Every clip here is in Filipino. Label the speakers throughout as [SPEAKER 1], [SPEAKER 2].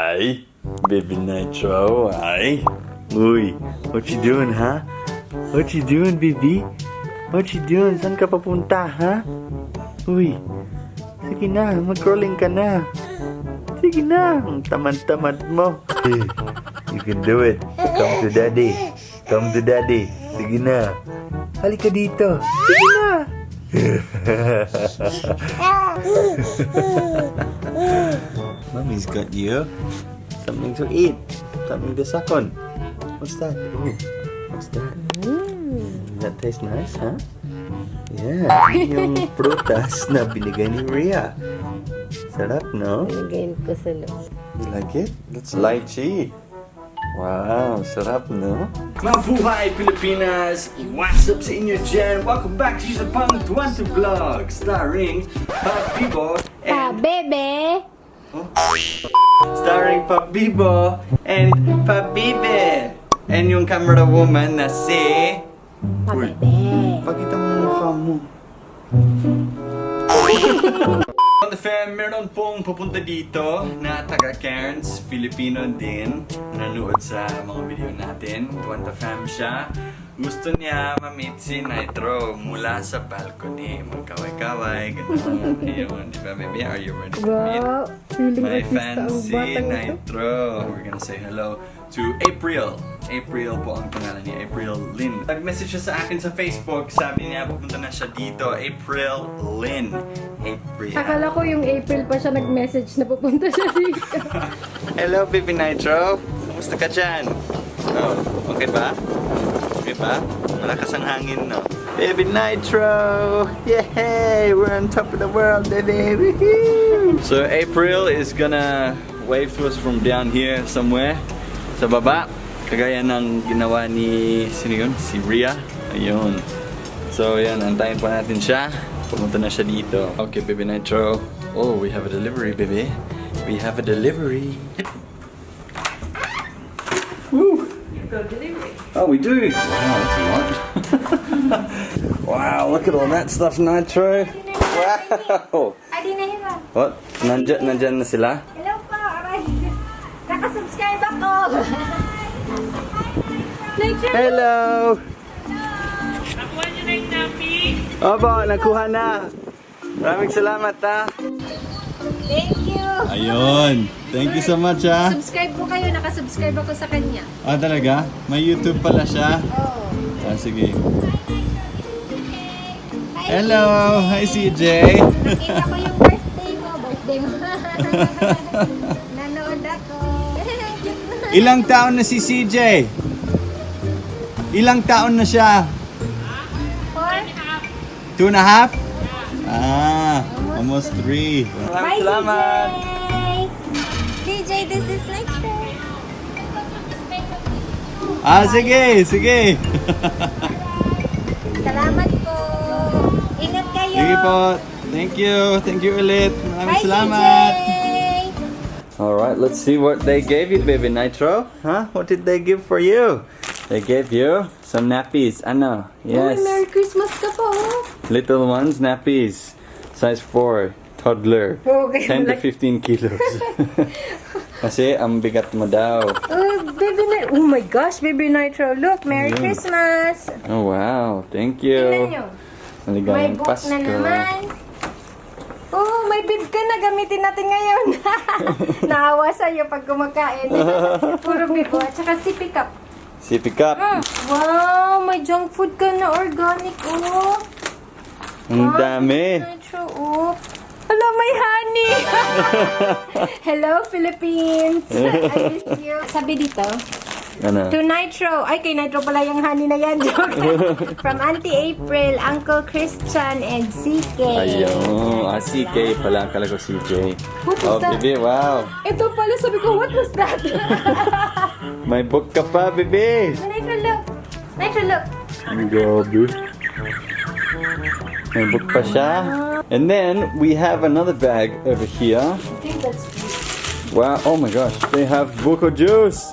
[SPEAKER 1] Hi, baby Nitro. Hi. Uy, what you doing, huh? What you doing, baby? What you doing? Saan ka papunta, ha? Uy, sige na, mag-crawling ka na. Sige na, ang tamad-tamad mo. Hey, you can do it. Come to daddy. Come to daddy. Sige na. Halika dito. Sige na. Mommy's got you something to eat. Something to suck on. What's that? Ooh, what's that? That tastes nice, huh? Yeah, yung prutas na binigay ni Rhea. Sarap, no?
[SPEAKER 2] Binigay ko sa loob.
[SPEAKER 1] You like it? That's lychee. Wow, sarap, no? Mabuhay, Pilipinas! What's up sa inyo dyan? Welcome back to Sobrang Dwantro Vlog, starring Bibo and...
[SPEAKER 2] Bebe!
[SPEAKER 1] Starring Bibo and Bibe! And yung camera woman na si...
[SPEAKER 2] Bebe!
[SPEAKER 1] Pakita mo yung mukha mo. On the fam, meron pong pupunta dito na taga Cairns, Filipino din. Nanood sa mga video natin. Dwantro Fam siya. Gusto niya ma-meet si Nitro mula sa balcony. Magkaway-kaway, gano'n. Ayun, di ba baby? Are you ready to meet?
[SPEAKER 2] Wow! Feeling
[SPEAKER 1] My
[SPEAKER 2] artista ang
[SPEAKER 1] fancy
[SPEAKER 2] batang ito.
[SPEAKER 1] Nitro. We're gonna say hello to Apreal. Apreal po ang pangalan niya, Apreal Lynn. Nag-message siya sa akin sa Facebook. Sabi niya, pupunta na siya dito. Apreal Lynn. Apreal.
[SPEAKER 2] Akala ko yung April pa siya nag-message na pupunta siya dito.
[SPEAKER 1] Hello, baby Nitro. Kumusta ka dyan? Oh, okay ba? Okay ba? Malakas ang hangin, no? Baby Nitro! Yay! We're on top of the world, baby! Woohoo! So, Apreal is gonna wave to us from down here somewhere. Sa baba. Kagaya ng ginawa ni... Sino yun? Si Rhea. Ayun. So, yan. Antayin pa natin siya. Pumunta na siya dito. Okay, baby Nitro. Oh, we have a delivery, baby. We have a delivery. Woo! Oh, we do. Wow, that's a lot. Wow, look at all that stuff, Nitro. Wow.
[SPEAKER 2] Adi na yun ah.
[SPEAKER 1] What? Nandyan na sila?
[SPEAKER 2] Hello po, aray. Nakasubscribe ako.
[SPEAKER 1] Hello!
[SPEAKER 3] Nakuha niyo na yung napi?
[SPEAKER 1] Opo, nakuha na. Maraming salamat, ha.
[SPEAKER 2] Thank you.
[SPEAKER 1] Ayun. Thank you so much, ha.
[SPEAKER 2] Subscribe po kayo, nakasubscribe ako sa kanya.
[SPEAKER 1] Ah, talaga? May YouTube pala siya?
[SPEAKER 2] Oo.
[SPEAKER 1] Ah, sige.
[SPEAKER 2] Hi,
[SPEAKER 1] Hello! Hi, CJ!
[SPEAKER 2] nakita ko yung birthday mo. Birthday mo. Nanood ako.
[SPEAKER 1] Ilang taon na si CJ? Ilang taon na siya?
[SPEAKER 2] 4.
[SPEAKER 1] 2.5? Ah, almost 3.
[SPEAKER 2] Bye,
[SPEAKER 1] Salamat!
[SPEAKER 2] CJ, this is Nitro.
[SPEAKER 1] Ah, sige, sige.
[SPEAKER 2] Salamat po. Ingat kayo.
[SPEAKER 1] Sige po. Thank you. Thank you ulit. Maraming
[SPEAKER 2] Bye,
[SPEAKER 1] salamat.
[SPEAKER 2] CJ.
[SPEAKER 1] Alright, let's see what they gave you, baby Nitro. Huh? What did they give for you? They gave you some nappies. Ano? Yes.
[SPEAKER 2] Uy, Merry Christmas ka po.
[SPEAKER 1] Little ones, nappies. Size 4. Toddler.
[SPEAKER 2] Okay,
[SPEAKER 1] 10 to
[SPEAKER 2] like-
[SPEAKER 1] 15 kilos. Kasi ang bigat mo daw.
[SPEAKER 2] Oh my gosh, Baby Nitro. Look, Merry
[SPEAKER 1] Ayun.
[SPEAKER 2] Christmas.
[SPEAKER 1] Oh wow. Thank
[SPEAKER 2] Tingnan
[SPEAKER 1] you.
[SPEAKER 2] nyo. May
[SPEAKER 1] Maligayang
[SPEAKER 2] book
[SPEAKER 1] Pasko.
[SPEAKER 2] na naman. Oh, may bib ka na. Gamitin natin ngayon. Naawa sa'yo pag kumakain. Puro bibo. At saka sippy cup.
[SPEAKER 1] Sippy cup.
[SPEAKER 2] Wow, may junk food ka na organic. Oh.
[SPEAKER 1] Ang dami.
[SPEAKER 2] Nitro, oh. Hello, may honey. Hello, Philippines. I miss you. Sabi dito,
[SPEAKER 1] Ano?
[SPEAKER 2] to Nitro. Ay, kay Nitro pala yung honey na yan. Joke. From Auntie April, Uncle Christian, and CK.
[SPEAKER 1] Ayun. Ah, CK pala. Akala ko CJ.
[SPEAKER 2] What is
[SPEAKER 1] Oh,
[SPEAKER 2] that?
[SPEAKER 1] baby. Wow.
[SPEAKER 2] Ito pala, sabi ko, what was that?
[SPEAKER 1] May book ka pa, baby.
[SPEAKER 2] Nitro, look. Nitro, look.
[SPEAKER 1] Ang grabe. May book pa siya. And then, we have another bag over here.
[SPEAKER 2] I think that's
[SPEAKER 1] Wow. Oh my gosh. They have buko juice.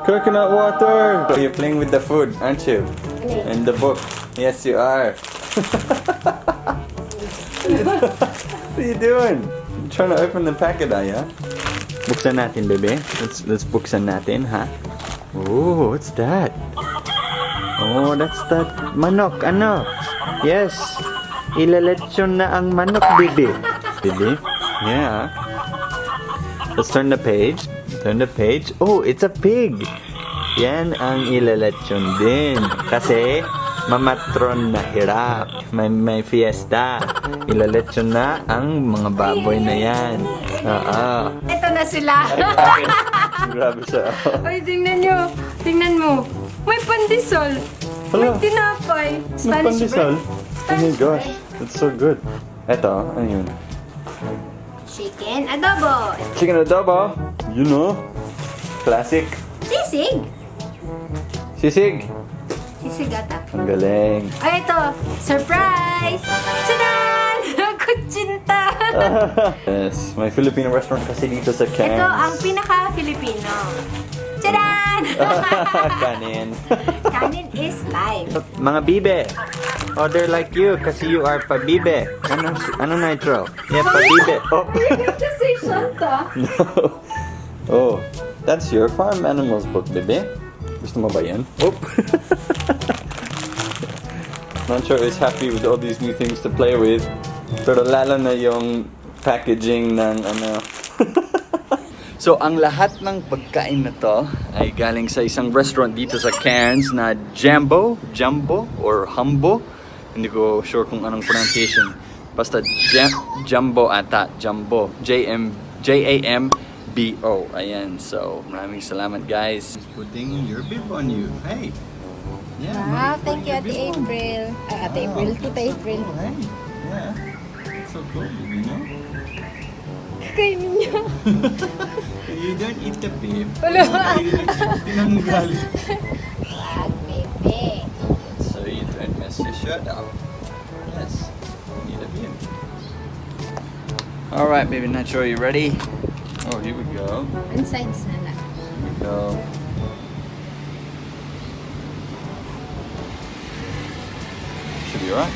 [SPEAKER 1] Coconut water. So you're playing with the food, aren't you? And the book. Yes, you are. What are you doing? You're trying to open the packet, are you? Buksan natin, bebe. Let's buksan natin, ha? Oh, what's that? Oh, that's that manok. Ano? Yes. Ilalechon na ang manok, bebe. Bebe? Yeah. Let's turn the page. Turn the page. Oh, it's a pig. Yan ang ilalechon din. Kasi mamatron na hirap. May fiesta. Ilalechon na ang mga baboy na yan.
[SPEAKER 2] Ito na sila.
[SPEAKER 1] Grabe siya.
[SPEAKER 2] Ay, tingnan nyo. Tingnan mo. May pandesal. May
[SPEAKER 1] Hala.
[SPEAKER 2] tinapay. Spanish bread.
[SPEAKER 1] Oh my gosh. That's so good. Ito, ano yun?
[SPEAKER 2] Chicken adobo.
[SPEAKER 1] Chicken adobo. You know. Classic.
[SPEAKER 2] Sisig.
[SPEAKER 1] Sisig.
[SPEAKER 2] Sisig ata.
[SPEAKER 1] Ang galing.
[SPEAKER 2] Ay, ito. Surprise! Tadaan! Kutsinta!
[SPEAKER 1] Yes, may Filipino restaurant kasi dito sa Cairns.
[SPEAKER 2] Ito ang pinaka-Filipino. Tadaan!
[SPEAKER 1] Kanin.
[SPEAKER 2] Kanin is life.
[SPEAKER 1] Mga bibe. Oh, they're like you kasi you are pabibe. Ano Nitro? Yeah, pabibe. Oh.
[SPEAKER 2] You have to say Shanta.
[SPEAKER 1] No. Oh, that's your farm animals book, bebe. Gusto mo ba yan? Oh. Nitro is happy with all these new things to play with. Pero lalo na yung packaging ng ano. So, ang lahat ng pagkain na to ay galing sa isang restaurant dito sa Cairns na Jumbo, or Humbo. Hindi ko sure kung anong pronunciation. Basta Jumbo ata, Jumbo. Jambo. Ayan, so maraming salamat guys. Putting your bib on you. Hey. Yeah.
[SPEAKER 2] Wow, thank you, Ate April. Ate April, Tita April.
[SPEAKER 1] Oh, hey. Yeah. It's so cool, you know?
[SPEAKER 2] Kainin niyo.
[SPEAKER 1] You don't eat the bib.
[SPEAKER 2] Wala.
[SPEAKER 1] Tinanggal.
[SPEAKER 2] Wag, bebe.
[SPEAKER 1] So you don't mess your shirt up. Yes. You need a bib. Alright, baby Nitro, you ready? Oh, here we go.
[SPEAKER 2] One sides na lang.
[SPEAKER 1] Here we go. Should be alright.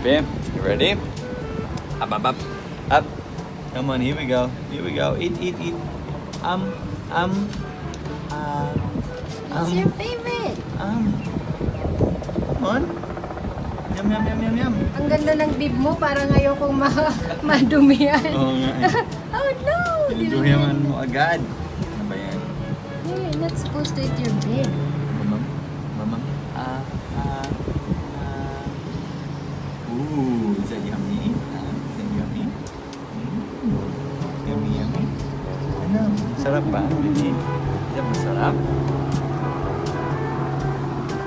[SPEAKER 1] Baby, you ready? Up. Come on, here we go. Here we go. Eat.
[SPEAKER 2] What's your favorite?
[SPEAKER 1] Come on. Yum.
[SPEAKER 2] Ang ganda ng bib mo, parang ayokong madumihan.
[SPEAKER 1] Oo nga eh.
[SPEAKER 2] Oh no!
[SPEAKER 1] Pinuduhiman mo agad. Ano ba yan?
[SPEAKER 2] You're not supposed to eat your bib.
[SPEAKER 1] Mamam. Ooh, is that yummy? Is that yummy? Yummy. Ano? Sarap ba? Baby? Is that masarap?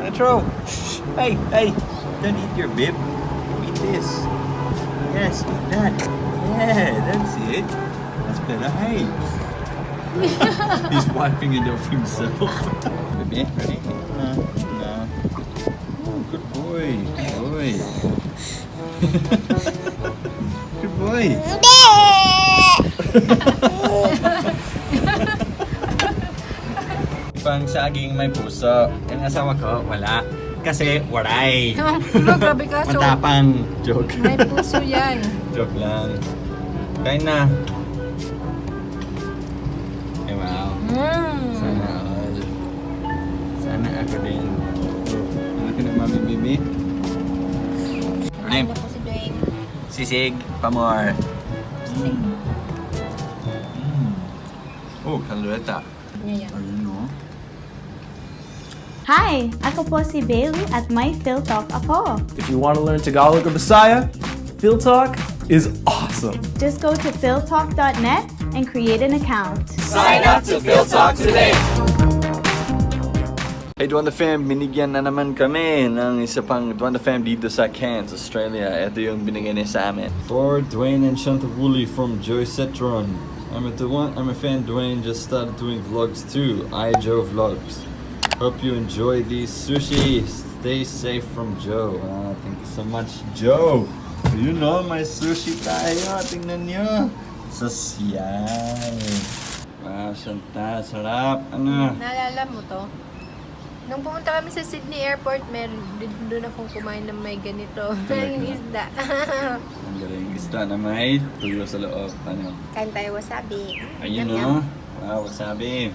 [SPEAKER 1] Nitro! Hey! Don't eat your bib. Eat this. Yes, eat that. Yeah, that's it. That's better. Hey! He's wiping it off himself. Baby, ready? No. Oh, good boy. Good boy. Pang saging may puso. Yung asawa ko, wala. Kasi waray.
[SPEAKER 2] No, grabe ka. So,
[SPEAKER 1] Matapang. Joke.
[SPEAKER 2] may puso yan.
[SPEAKER 1] Joke lang. Kain na. Eh, wow. Sana all. Sana ako din. Ano ka na, Mami Bibi? Ready?
[SPEAKER 2] Ano po si Dwaine?
[SPEAKER 1] Sisig. Pamor. Oh, kalureta.
[SPEAKER 2] Ngayon.
[SPEAKER 1] Ayun, no?
[SPEAKER 4] Hi! Ako po si Bailey at may Phil Talk ako.
[SPEAKER 5] If you want to learn Tagalog or Bisaya, Phil Talk is awesome.
[SPEAKER 4] Just go to philtalk.net and create an account.
[SPEAKER 5] Sign up to Phil Talk today.
[SPEAKER 1] Hey Dwantro Fam, binigyan na naman kami ng isa pang Dwantro Fam dito sa Cairns, Australia. Ito yung binigyan niya sa amin. For Dwaine and Woolley from Joe Cetron. I'm a fan. Dwaine just started doing vlogs too. Joe Vlogs. Hope you enjoy these sushi. Stay safe from Joe. Thank you so much, Joe. You know, may sushi tayo. Tingnan nyo. Sosyal. Wow, Shanta. Sarap. Ano?
[SPEAKER 2] Naalala mo to? Nung pumunta kami sa Sydney Airport, doon akong kumain ng may ganito. Yung isda.
[SPEAKER 1] Ang galing. Isda na may tuyo sa loob. Ano?
[SPEAKER 2] Kain tayo wasabi.
[SPEAKER 1] Ayun
[SPEAKER 2] Yum, yum.
[SPEAKER 1] o. Wow, wasabi.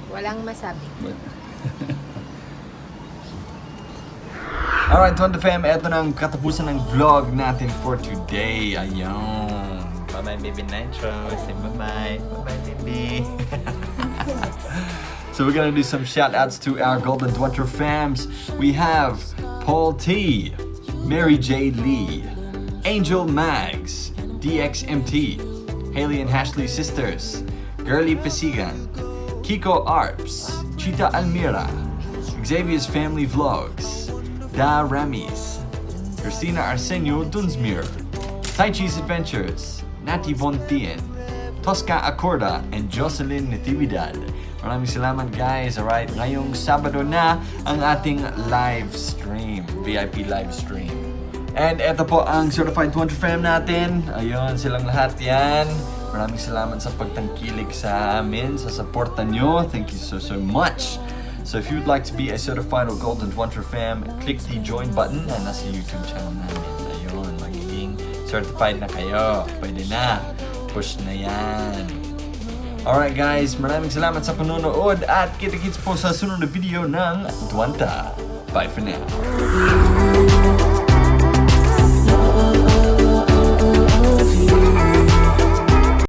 [SPEAKER 2] Walang masabi.
[SPEAKER 1] Alright, Dwantro Fam, eto na ang katapusan ng vlog natin for today. Ayun. Bye-bye, baby Nitro. Say bye-bye. Bye-bye, baby. So we're gonna do some shout outs to our Golden Dwantro Fams. We have Paul T, Mary J. Lee, Angel Mags, DXMT, Haley and Ashley Sisters, Girly Pasigan, Kiko Arps, Chita Almira, Xavier's Family Vlogs, Da Ramis, Christina Arsenio Dunsmuir, Tai Chi's Adventures, Nati Bontien, Tosca Acorda, and Jocelyn Natividad. Maraming salamat guys. Alright, ngayong Sabado na ang ating live stream, VIP live stream. And eto po ang Certified Dwantro Fam natin. Ayun, silang lahat yan. Maraming salamat sa pagtangkilik sa amin, sa suporta nyo. Thank you so much. So if you'd like to be a certified or Golden Dwantro Fam, click the join button na nasa YouTube channel namin. Ayun, magiging certified na kayo. Pwede na. Push na yan. Alright guys, maraming salamat sa panonood at kita-kits po sa sunod na video ng Dwanta. Bye for now.